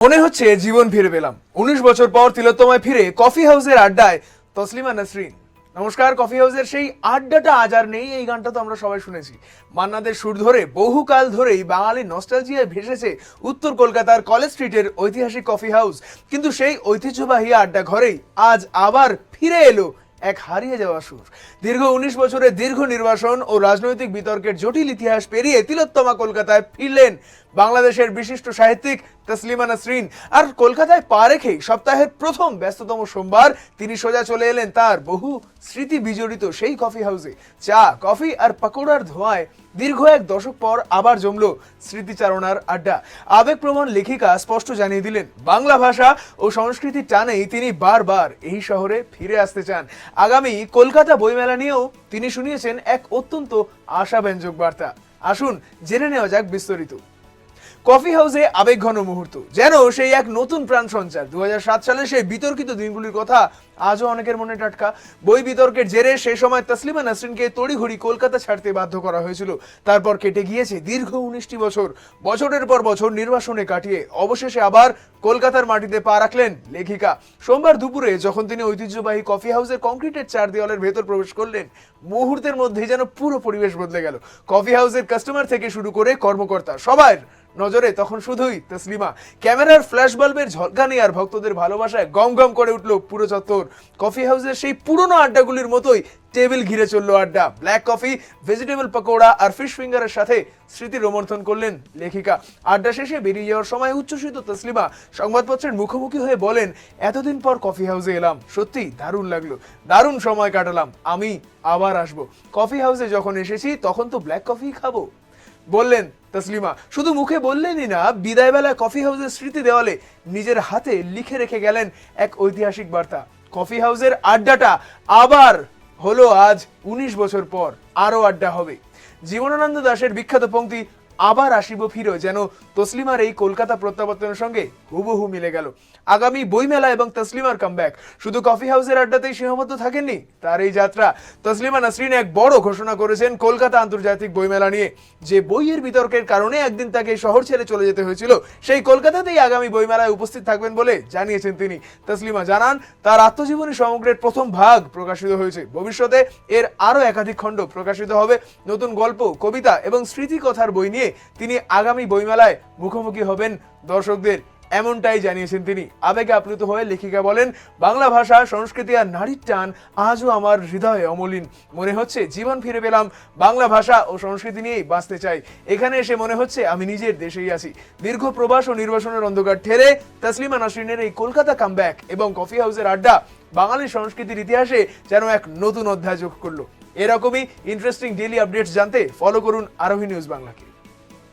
মনে হচ্ছে জীবন ফিরে পেলাম। 19 বছর পর তিলোত্তমায় ফিরে কফি হাউসের আড্ডায় তসলিমা নাসরিন। নমস্কার। কফি হাউসের সেই আড্ডাটা আজ আর নেই। এই গানটা তো আমরা সবাই শুনেছি। মান্নাদের সুর ধরে বহুকাল ধরেই বাঙালি নস্টালজিয়ায় ভেসেছে উত্তর কলকাতার কলেজ স্ট্রিটের ঐতিহাসিক কফি হাউস। কিন্তু সেই ঐতিহ্যবাহী আড্ডা ঘরেই আজ আবার ফিরে এলো এক হারিয়ে যাওয়া সুর। দীর্ঘ 19 বছরের দীর্ঘ নির্বাসন ও রাজনৈতিক বিতর্কের জটিল ইতিহাস পেরিয়ে তিলোত্তমা কলকাতায় ফিরলেন বাংলাদেশের বিশিষ্ট সাহিত্যিক তসলিমা নাসরিন। আর কলকাতায় পা রেখেই সপ্তাহের প্রথম ব্যস্ততম সোমবার তিনি সোজা চলে এলেন তার বহু স্মৃতি বিজড়িত সেই কফি হাউসে। চা, কফি আর পাকোড়ার ধোঁয়ায় দীর্ঘ এক দশক পর আবার জমলো স্মৃতিচারণার আড্ডা। আবেগপ্রবণ লেখিকা স্পষ্ট জানিয়ে দিলেন, বাংলা ভাষা ও সংস্কৃতির টানেই তিনি বারবার এই শহরে ফিরে আসতে চান। আগামী কলকাতা বইমেলা নিয়েও তিনি শুনিয়েছেন এক অত্যন্ত আশাব্যঞ্জক বার্তা। আসুন জেনে নেওয়া যাক বিস্তারিত। কফি হাউসে আবেগঘন মুহূর্ত, যেন সেই এক নতুন প্রাণ সঞ্চার। 2007 সালে সেই বিতর্কিত দিনগুলির কথা আজও অনেকের মনে টাটকা। বই বিতর্কের জেরে সেই সময় তসলিমা নাসরিনকে তড়িঘড়ি কলকাতা ছাড়তে বাধ্য করা হয়েছিল। তারপর কেটে গিয়েছে দীর্ঘ 19টি বছর। বছরের পর বছর নির্বাসনে কাটিয়ে অবশেষে আবার কলকাতার মাটিতে পা রাখলেন লেখিকা। সোমবার দুপুরে যখন তিনি ঐতিহ্যবাহী কফি হাউসের কংক্রিটের চার দেওয়ালের ভেতর প্রবেশ করলেন, মুহূর্তের মধ্যেই যেন পুরো পরিবেশ বদলে গেল। কফি হাউসের কাস্টমার থেকে শুরু করে কর্মকর্তা সবার নজরে তখন শুধুই তসলিমা। ক্যামেরার ফ্ল্যাশ বাল্বের ঝলকানি আর ভক্তদের ভালোবাসায় গম গম করে উঠলো পুরো চত্বর। কফি হাউসের সেই পুরনো আড্ডাগুলির মতোই টেবিল ঘিরে চললো আড্ডা। ব্ল্যাক কফি, ভেজিটেবল পকোড়া আর ফিশ ফিঙ্গারের সাথে স্মৃতি রোমন্থন করলেন লেখিকা। আড্ডা শেষে বেরিয়ে যাওয়ার সময় উচ্ছ্বসিত তসলিমা সংবাদপত্রের মুখোমুখি হয়ে বলেন, এতদিন পর কফি হাউসে এলাম, সত্যি দারুণ লাগলো, দারুণ সময় কাটালাম, আমি আবার আসবো। কফি হাউসে যখন এসেছি তখন তো ব্ল্যাক কফি খাবো, বললেন তসলিমা। শুধু মুখে বললেনই না, বিদায়বেলা কফি হাউসের স্মৃতি দেওয়ালে নিজের হাতে লিখে রেখে গেলেন এক ঐতিহাসিক বার্তা। কফি হাউসের আড্ডাটা আবার হলো আজ 19 বছর পর, আরো আড্ডা হবে। জীবনানন্দ দাশের বিখ্যাত পংক্তি আবার আসিব ফিরো যেন তসলিমার এই কলকাতা প্রত্যাবর্তনের সঙ্গে হুবহু মিলে গেল। আগামী বইমেলা এবং তসলিমার কামব্যাক শুধু কফি হাউসের আড্ডাতেই সীমাবদ্ধ থাকেননি তার এই যাত্রা। তসলিমা নাসরিন এক বড় ঘোষণা করেছেন কলকাতা আন্তর্জাতিক বইমেলা নিয়ে। যে বইয়ের বিতর্কের কারণে একদিন তাকে শহর ছেড়ে চলে যেতে হয়েছিল, সেই কলকাতাতেই আগামী বইমেলায় উপস্থিত থাকবেন বলে জানিয়েছেন তিনি। তসলিমা জানান, তার আত্মজীবনী সমগ্রের প্রথম ভাগ প্রকাশিত হয়েছে। ভবিষ্যতে এর আরো একাধিক খণ্ড প্রকাশিত হবে। নতুন গল্প, কবিতা এবং স্মৃতিকথার বই নিয়ে তিনি আগামী বইমেলায় মুখোমুখি হবেন দর্শকদের, এমনটাই জানিয়েছেন তিনি। আবেগে আপ্লুত হয়ে লেখিকা বলেন, বাংলা ভাষা, সংস্কৃতি আর নারীর টান আজও আমার হৃদয়ে অমলিন। মনে হচ্ছে জীবন ফিরে পেলাম, বাংলা ভাষা ও সংস্কৃতি নিয়েই বাঁচতে চাই। এখানে এসে মনে হচ্ছে আমি নিজের দেশেই আছি। দীর্ঘ প্রবাস ও নির্বাসনের অন্ধকার ঠেলে তসলিমা নাসরিনের এই কলকাতা কামব্যাক এবং কফি হাউসের আড্ডা বাঙালি সংস্কৃতির ইতিহাসে যেন এক নতুন অধ্যায় যোগ করলো। এরকমই ইন্টারেস্টিং ডেইলি আপডেটস জানতে ফলো করুন আরোহী নিউজ বাংলাকে।